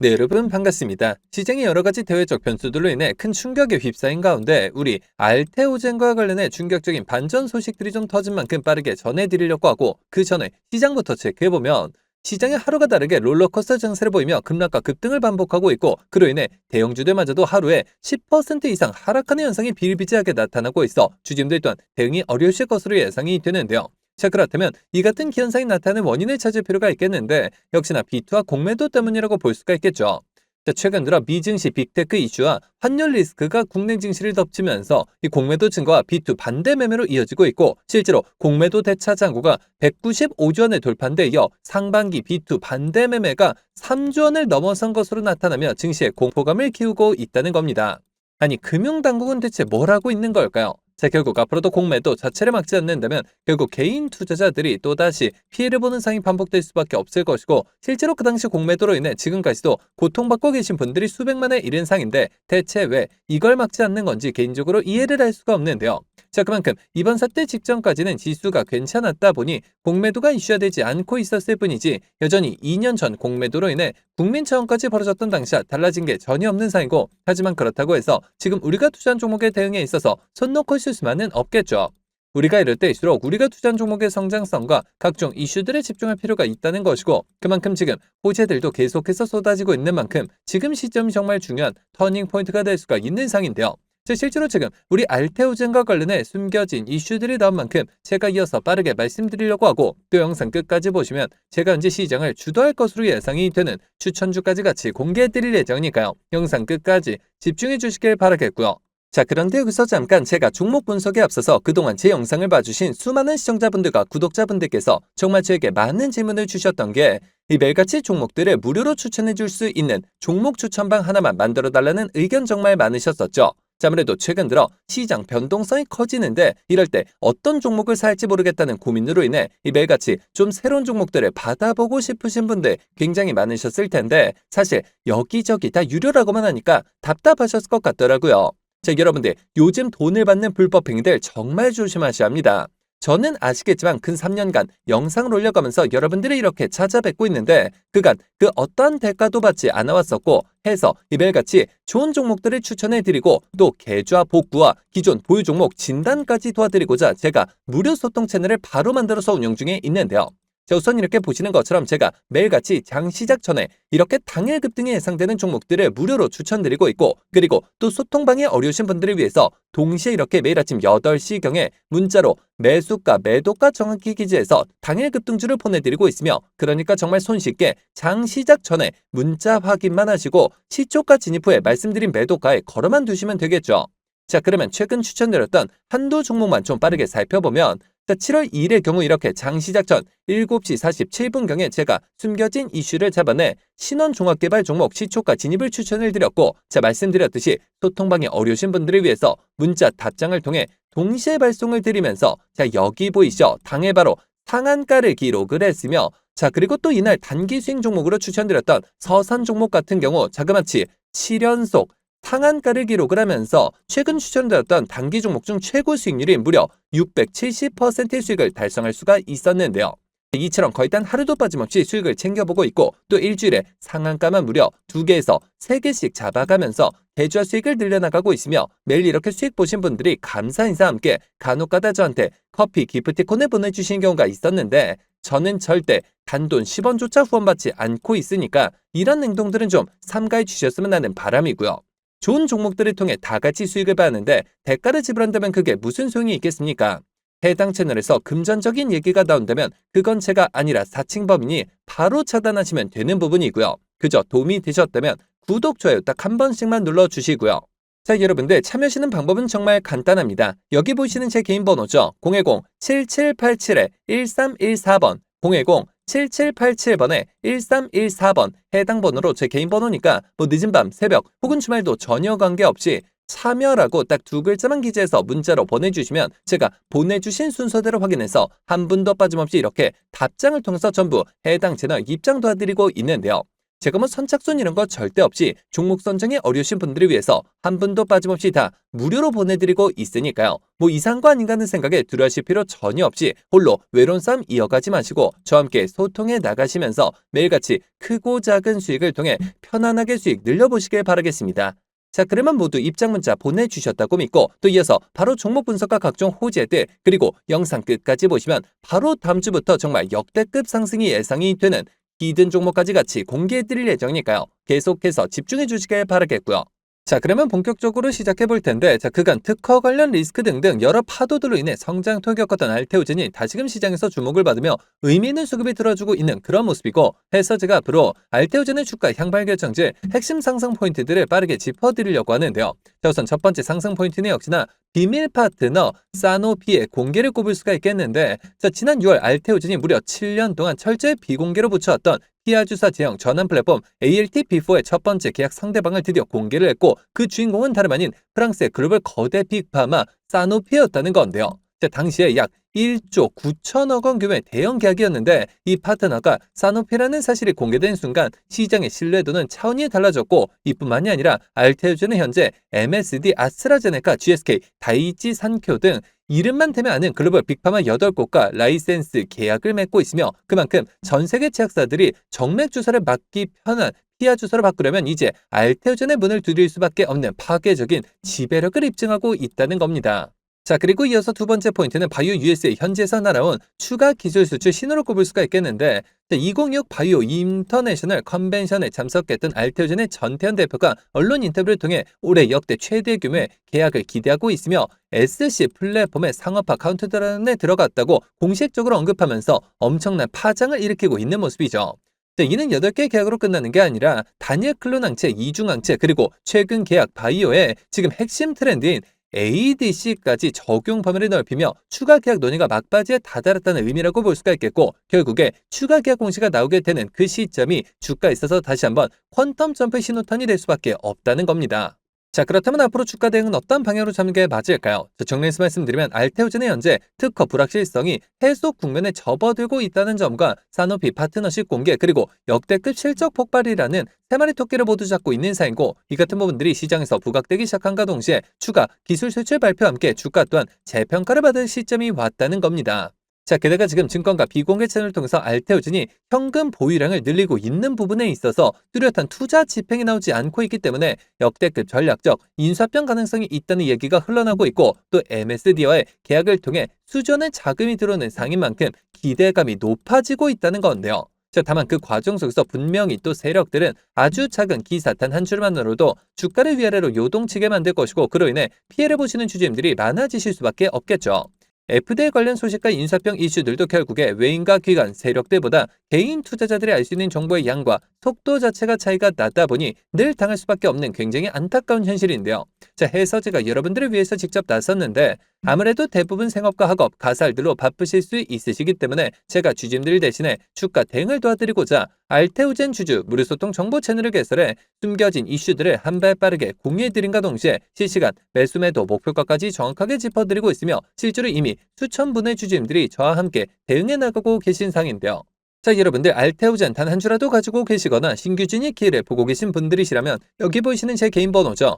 네, 여러분 반갑습니다. 시장의 여러 가지 대외적 변수들로 인해 큰 충격에 휩싸인 가운데 우리 알테오젠과 관련해 충격적인 반전 소식들이 좀 터진 만큼 빠르게 전해드리려고 하고, 그 전에 시장부터 체크해보면 시장이 하루가 다르게 롤러코스터 증세를 보이며 급락과 급등을 반복하고 있고, 그로 인해 대형주들마저도 하루에 10% 이상 하락하는 현상이 비일비재하게 나타나고 있어 주주들 또한 대응이 어려우실 것으로 예상이 되는데요. 자, 그렇다면 이 같은 기현상이 나타나는 원인을 찾을 필요가 있겠는데, 역시나 비투와 공매도 때문이라고 볼 수가 있겠죠. 자, 최근 들어 미증시 빅테크 이슈와 환율 리스크가 국내 증시를 덮치면서 이 공매도 증가와 비투 반대 매매로 이어지고 있고, 실제로 공매도 대차 잔고가 195조 원을 돌파한 데 이어 상반기 비투 반대 매매가 3조 원을 넘어선 것으로 나타나며 증시에 공포감을 키우고 있다는 겁니다. 아니, 금융당국은 대체 뭘 하고 있는 걸까요? 자, 결국 앞으로도 공매도 자체를 막지 않는다면 결국 개인 투자자들이 또다시 피해를 보는 상황이 반복될 수밖에 없을 것이고, 실제로 그 당시 공매도로 인해 지금까지도 고통받고 계신 분들이 수백만에 이른 상인데 대체 왜 이걸 막지 않는 건지 개인적으로 이해를 할 수가 없는데요. 자, 그만큼 이번 사태 직전까지는 지수가 괜찮았다 보니 공매도가 이슈화되지 않고 있었을 뿐이지, 여전히 2년 전 공매도로 인해 국민 차원까지 벌어졌던 당시와 달라진 게 전혀 없는 상이고, 하지만 그렇다고 해서 지금 우리가 투자한 종목의 대응에 있어서 손 놓고 있을 수만은 없겠죠. 우리가 이럴 때일수록 우리가 투자한 종목의 성장성과 각종 이슈들에 집중할 필요가 있다는 것이고, 그만큼 지금 호재들도 계속해서 쏟아지고 있는 만큼 지금 시점이 정말 중요한 터닝 포인트가 될 수가 있는 상인데요. 실제로 지금 우리 알테오젠과 관련해 숨겨진 이슈들이 나온 만큼 제가 이어서 빠르게 말씀드리려고 하고, 또 영상 끝까지 보시면 제가 언제 시장을 주도할 것으로 예상이 되는 추천주까지 같이 공개해드릴 예정이니까요. 영상 끝까지 집중해 주시길 바라겠고요. 자, 그런데 여기서 잠깐 제가 종목 분석에 앞서서 그동안 제 영상을 봐주신 수많은 시청자분들과 구독자분들께서 정말 저에게 많은 질문을 주셨던 게, 이 매일같이 종목들을 무료로 추천해 줄 수 있는 종목 추천방 하나만 만들어 달라는 의견 정말 많으셨었죠. 자, 아무래도 최근 들어 시장 변동성이 커지는데 이럴 때 어떤 종목을 살지 모르겠다는 고민으로 인해 이 매일같이 좀 새로운 종목들을 받아보고 싶으신 분들 굉장히 많으셨을 텐데, 사실 여기저기 다 유료라고만 하니까 답답하셨을 것 같더라고요. 자, 여러분들 요즘 돈을 받는 불법 행위들 정말 조심하셔야 합니다. 저는 아시겠지만 근 3년간 영상을 올려가면서 여러분들이 이렇게 찾아뵙고 있는데, 그간 그 어떠한 대가도 받지 않아왔었고 해서 이별같이 좋은 종목들을 추천해드리고, 또 계좌 복구와 기존 보유 종목 진단까지 도와드리고자 제가 무료 소통 채널을 바로 만들어서 운영 중에 있는데요. 자, 우선 이렇게 보시는 것처럼 제가 매일같이 장 시작 전에 이렇게 당일 급등이 예상되는 종목들을 무료로 추천드리고 있고, 그리고 또 소통방에 어려우신 분들을 위해서 동시에 이렇게 매일 아침 8시경에 문자로 매수가 매도가 정확히 기재해서 당일 급등주를 보내드리고 있으며, 그러니까 정말 손쉽게 장 시작 전에 문자 확인만 하시고 시초가 진입 후에 말씀드린 매도가에 걸어만 두시면 되겠죠. 자, 그러면 최근 추천드렸던 한두 종목만 좀 빠르게 살펴보면, 자, 7월 2일의 경우 이렇게 장 시작 전 7시 47분경에 제가 숨겨진 이슈를 잡아내 신원종합개발 종목 시초가 진입을 추천을 드렸고, 자, 말씀드렸듯이 소통방에 어려우신 분들을 위해서 문자 답장을 통해 동시에 발송을 드리면서, 자, 여기 보이시죠? 당일 바로 상한가를 기록을 했으며, 자, 그리고 또 이날 단기 수익 종목으로 추천드렸던 서산 종목 같은 경우 자그마치 7연속 상한가를 기록을 하면서 최근 추천드렸던 단기 종목 중 최고 수익률이 무려 670%의 수익을 달성할 수가 있었는데요. 이처럼 거의 단 하루도 빠짐없이 수익을 챙겨보고 있고, 또 일주일에 상한가만 무려 2개에서 3개씩 잡아가면서 계좌 수익을 늘려나가고 있으며, 매일 이렇게 수익 보신 분들이 감사 인사와 함께 간혹가다 저한테 커피 기프티콘을 보내주시는 경우가 있었는데, 저는 절대 단돈 10원조차 후원받지 않고 있으니까 이런 행동들은 좀 삼가해 주셨으면 하는 바람이고요. 좋은 종목들을 통해 다 같이 수익을 받는데 대가를 지불한다면 그게 무슨 소용이 있겠습니까? 해당 채널에서 금전적인 얘기가 나온다면 그건 제가 아니라 사칭범이니 바로 차단하시면 되는 부분이고요. 그저 도움이 되셨다면 구독, 좋아요 딱 한 번씩만 눌러주시고요. 자, 여러분들 참여하시는 방법은 정말 간단합니다. 여기 보시는 제 개인 번호죠. 010-7787-1314번 010-7787번에 1314번 해당 번호로 제 개인 번호니까 뭐 늦은 밤, 새벽 혹은 주말도 전혀 관계없이 참여라고 딱 2글자만 기재해서 문자로 보내주시면 제가 보내주신 순서대로 확인해서 한 분도 빠짐없이 이렇게 답장을 통해서 전부 해당 채널 입장 도와드리고 있는데요. 제가 뭐 선착순 이런 거 절대 없이 종목 선정이 어려우신 분들을 위해서 한 분도 빠짐없이 다 무료로 보내드리고 있으니까요. 뭐 이상한 거 아닌가 하는 생각에 두려워하실 필요 전혀 없이 홀로 외로운 싸움 이어가지 마시고 저와 함께 소통해 나가시면서 매일같이 크고 작은 수익을 통해 편안하게 수익 늘려보시길 바라겠습니다. 자, 그러면 모두 입장 문자 보내주셨다고 믿고 또 이어서 바로 종목 분석과 각종 호재들 그리고 영상 끝까지 보시면 바로 다음 주부터 정말 역대급 상승이 예상이 되는 히든 종목까지 같이 공개해드릴 예정이니까요. 계속해서 집중해 주시길 바라겠고요. 자, 그러면 본격적으로 시작해 볼 텐데, 자, 그간 특허 관련 리스크 등등 여러 파도들로 인해 성장통을 겪었던 알테오젠이 다시금 시장에서 주목을 받으며 의미 있는 수급이 들어주고 있는 그런 모습이고, 해서 제가 앞으로 알테오젠의 주가 향발 결정지 핵심 상승 포인트들을 빠르게 짚어드리려고 하는데요. 자, 우선 첫 번째 상승 포인트는 역시나 비밀 파트너 사노피의 공개를 꼽을 수가 있겠는데, 자, 지난 6월 알테오젠이 무려 7년 동안 철저히 비공개로 붙여왔던 피아주사 제형 전환 플랫폼 ALT-B4의 첫 번째 계약 상대방을 드디어 공개를 했고 그 주인공은 다름 아닌 프랑스의 글로벌 거대 빅파마 사노피였다는 건데요. 당시에 약 1조 9천억 원 규모의 대형 계약이었는데 이 파트너가 사노피라는 사실이 공개된 순간 시장의 신뢰도는 차원이 달라졌고 이뿐만이 아니라 알테오젠은 현재 MSD, 아스트라제네카, GSK, 다이치 산쿄 등 이름만 대면 아는 글로벌 빅파마 8곳과 라이센스 계약을 맺고 있으며 그만큼 전 세계 제약사들이 정맥 주사를 맞기 편한 피아 주사로 바꾸려면 이제 알테오젠의 문을 두드릴 수밖에 없는 파괴적인 지배력을 입증하고 있다는 겁니다. 자, 그리고 이어서 두 번째 포인트는 바이오 USA 현지에서 날아온 추가 기술 수출 신호로 꼽을 수가 있겠는데 2026 바이오 인터내셔널 컨벤션에 참석했던 알테오젠의 전태현 대표가 언론 인터뷰를 통해 올해 역대 최대 규모의 계약을 기대하고 있으며 SC 플랫폼의 상업화 카운트다운에 들어갔다고 공식적으로 언급하면서 엄청난 파장을 일으키고 있는 모습이죠. 이는 8개 계약으로 끝나는 게 아니라 단일 클론항체, 이중항체 그리고 최근 계약 바이오의 지금 핵심 트렌드인 ADC까지 적용 범위를 넓히며 추가 계약 논의가 막바지에 다다랐다는 의미라고 볼 수가 있겠고 결국에 추가 계약 공시가 나오게 되는 그 시점이 주가에 있어서 다시 한번 퀀텀 점프 신호탄이 될 수밖에 없다는 겁니다. 자, 그렇다면 앞으로 주가 대응은 어떤 방향으로 잡는 게 맞을까요? 정리해서 말씀드리면 알테오젠의 현재 특허 불확실성이 해속 국면에 접어들고 있다는 점과 사노피 파트너십 공개 그리고 역대급 실적 폭발이라는 세 마리 토끼를 모두 잡고 있는 사이고 이 같은 부분들이 시장에서 부각되기 시작한과 동시에 추가 기술 수출 발표와 함께 주가 또한 재평가를 받을 시점이 왔다는 겁니다. 자, 게다가 지금 증권가 비공개 채널을 통해서 알테오젠이 현금 보유량을 늘리고 있는 부분에 있어서 뚜렷한 투자 집행이 나오지 않고 있기 때문에 역대급 전략적 인수합병 가능성이 있다는 얘기가 흘러나오고 있고 또 MSD와의 계약을 통해 수준의 자금이 들어오는 상인 만큼 기대감이 높아지고 있다는 건데요. 자, 다만 그 과정 속에서 분명히 또 세력들은 아주 작은 기사 단 한 줄만으로도 주가를 위아래로 요동치게 만들 것이고 그로 인해 피해를 보시는 주주님들이 많아지실 수밖에 없겠죠. FDA 관련 소식과 인수합병 이슈들도 결국에 외인과 기관, 세력들보다 개인 투자자들이 알 수 있는 정보의 양과 속도 자체가 차이가 나다 보니 늘 당할 수밖에 없는 굉장히 안타까운 현실인데요. 자, 해서 제가 여러분들을 위해서 직접 나섰는데 아무래도 대부분 생업과 학업, 가살들로 바쁘실 수 있으시기 때문에 제가 주주님들 대신에 주가 대응을 도와드리고자 알테오젠 주주 무료소통 정보 채널을 개설해 숨겨진 이슈들을 한 발 빠르게 공유해드린과 동시에 실시간 매수 매도 목표가까지 정확하게 짚어드리고 있으며 실제로 이미 수천 분의 주주님들이 저와 함께 대응해 나가고 계신 상인데요. 자, 여러분들 알테오젠 단 한 주라도 가지고 계시거나 신규 진입 기회를 보고 계신 분들이시라면 여기 보이시는 제 개인 번호죠.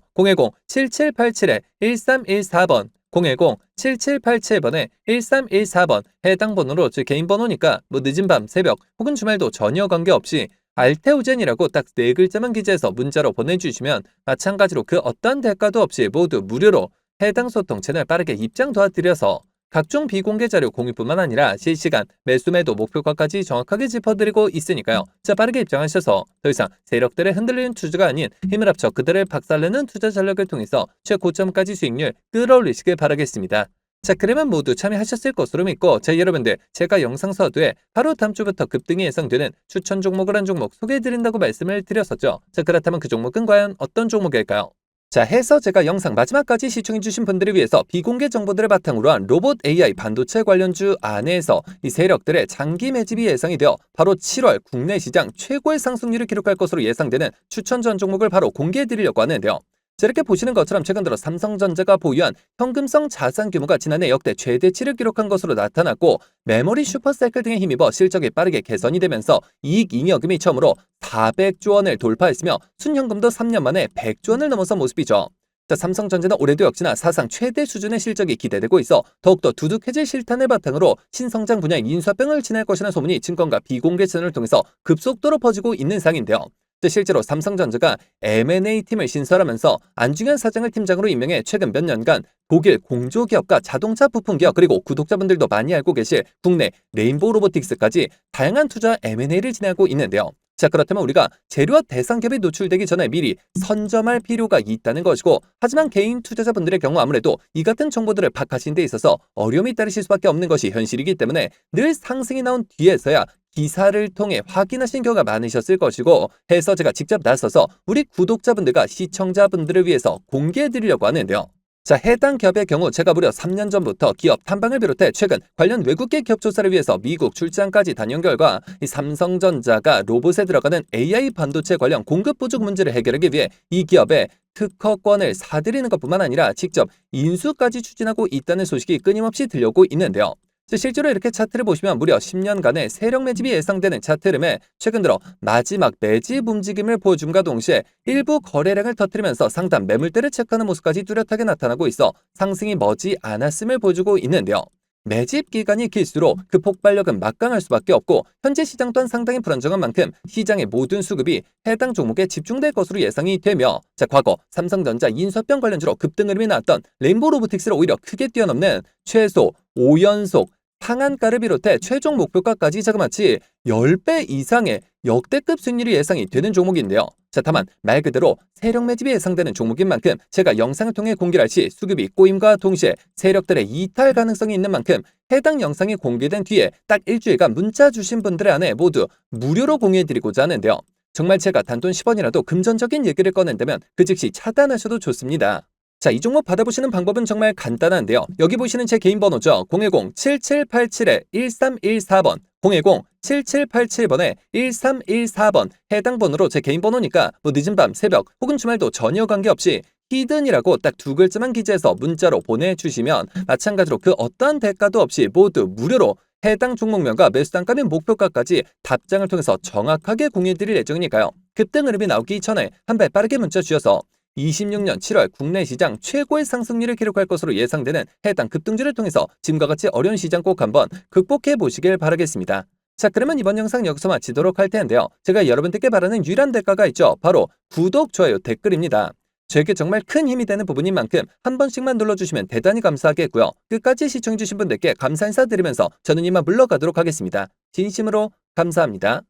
010-7787-1314번 010-7787번에 1314번 해당 번호로 제 개인 번호니까 뭐 늦은 밤, 새벽 혹은 주말도 전혀 관계없이 알테오젠이라고 딱 4글자만 기재해서 문자로 보내주시면 마찬가지로 그 어떤 대가도 없이 모두 무료로 해당 소통 채널 빠르게 입장 도와드려서 각종 비공개 자료 공유뿐만 아니라 실시간 매수 매도 목표가까지 정확하게 짚어드리고 있으니까요. 자, 빠르게 입장하셔서 더 이상 세력들의 흔들리는 투자가 아닌 힘을 합쳐 그들을 박살내는 투자 전략을 통해서 최고점까지 수익률 끌어올리시길 바라겠습니다. 자, 그러면 모두 참여하셨을 것으로 믿고 여러분들 제가 영상 서두에 바로 다음 주부터 급등이 예상되는 추천 종목을 한 종목 소개해드린다고 말씀을 드렸었죠. 자, 그렇다면 그 종목은 과연 어떤 종목일까요? 자, 해서 제가 영상 마지막까지 시청해주신 분들을 위해서 비공개 정보들을 바탕으로 한 로봇 AI 반도체 관련주 안에서 이 세력들의 장기 매집이 예상이 되어 바로 7월 국내 시장 최고의 상승률을 기록할 것으로 예상되는 추천 전 종목을 바로 공개해드리려고 하는데요. 자, 이렇게 보시는 것처럼 최근 들어 삼성전자가 보유한 현금성 자산 규모가 지난해 역대 최대치를 기록한 것으로 나타났고 메모리 슈퍼사이클 등에 힘입어 실적이 빠르게 개선이 되면서 이익 잉여금이 처음으로 400조 원을 돌파했으며 순현금도 3년 만에 100조 원을 넘어선 모습이죠. 자, 삼성전자는 올해도 역시나 사상 최대 수준의 실적이 기대되고 있어 더욱더 두둑해질 실탄을 바탕으로 신성장 분야의 인수합병을 진행할 것이라는 소문이 증권가 비공개 채널을 통해서 급속도로 퍼지고 있는 상인데요. 실제로 삼성전자가 M&A 팀을 신설하면서 안중현 사장을 팀장으로 임명해 최근 몇 년간 독일 공조기업과 자동차 부품기업 그리고 구독자분들도 많이 알고 계실 국내 레인보우 로보틱스까지 다양한 투자 M&A를 진행하고 있는데요. 자, 그렇다면 우리가 재료와 대상 기업이 노출되기 전에 미리 선점할 필요가 있다는 것이고 하지만 개인 투자자분들의 경우 아무래도 이 같은 정보들을 파악하시는 데 있어서 어려움이 따르실 수밖에 없는 것이 현실이기 때문에 늘 상승이 나온 뒤에서야 기사를 통해 확인하신 경우가 많으셨을 것이고 해서 제가 직접 나서서 우리 구독자분들과 시청자분들을 위해서 공개해드리려고 하는데요. 자, 해당 기업의 경우 제가 무려 3년 전부터 기업 탐방을 비롯해 최근 관련 외국계 기업 조사를 위해서 미국 출장까지 다녀온 결과 이 삼성전자가 로봇에 들어가는 AI 반도체 관련 공급 부족 문제를 해결하기 위해 이 기업의 특허권을 사들이는 것뿐만 아니라 직접 인수까지 추진하고 있다는 소식이 끊임없이 들려오고 있는데요. 실제로 이렇게 차트를 보시면 무려 10년간의 세력 매집이 예상되는 차트 흐름에 최근 들어 마지막 매집 움직임을 보여줌과 동시에 일부 거래량을 터뜨리면서 상단 매물대를 체크하는 모습까지 뚜렷하게 나타나고 있어 상승이 머지 않았음을 보여주고 있는데요. 매집 기간이 길수록 그 폭발력은 막강할 수밖에 없고 현재 시장 또한 상당히 불안정한 만큼 시장의 모든 수급이 해당 종목에 집중될 것으로 예상이 되며 과거 삼성전자 인수합병 관련주로 급등 흐름이 나왔던 레인보우 로보틱스를 오히려 크게 뛰어넘는 최소 5연속 상한가를 비롯해 최종 목표가까지 자그마치 10배 이상의 역대급 수익률이 예상이 되는 종목인데요. 다만 말 그대로 세력 매집이 예상되는 종목인 만큼 제가 영상을 통해 공개를 할 시 수급이 꼬임과 동시에 세력들의 이탈 가능성이 있는 만큼 해당 영상이 공개된 뒤에 딱 일주일간 문자 주신 분들의 안에 모두 무료로 공유해드리고자 하는데요. 정말 제가 단돈 10원이라도 금전적인 얘기를 꺼낸다면 그 즉시 차단하셔도 좋습니다. 자, 이 종목 받아보시는 방법은 정말 간단한데요. 여기 보시는 제 개인 번호죠. 010-7787-1314번 010-7787번에 1314번 해당 번호로 제 개인 번호니까 늦은 밤, 새벽 혹은 주말도 전혀 관계없이 히든이라고 딱 두 글자만 기재해서 문자로 보내주시면 마찬가지로 그 어떠한 대가도 없이 모두 무료로 해당 종목명과 매수단가 및 목표가까지 답장을 통해서 정확하게 공유해드릴 예정이니까요. 급등 흐름이 나오기 전에 한 발 빠르게 문자 주셔서 26년 7월 국내 시장 최고의 상승률을 기록할 것으로 예상되는 해당 급등주를 통해서 지금과 같이 어려운 시장 꼭 한번 극복해 보시길 바라겠습니다. 자, 그러면 이번 영상 여기서 마치도록 할 텐데요. 제가 여러분들께 바라는 유일한 대가가 있죠. 바로 구독, 좋아요, 댓글입니다. 저에게 정말 큰 힘이 되는 부분인 만큼 한 번씩만 눌러주시면 대단히 감사하겠고요. 끝까지 시청해주신 분들께 감사 인사드리면서 저는 이만 물러가도록 하겠습니다. 진심으로 감사합니다.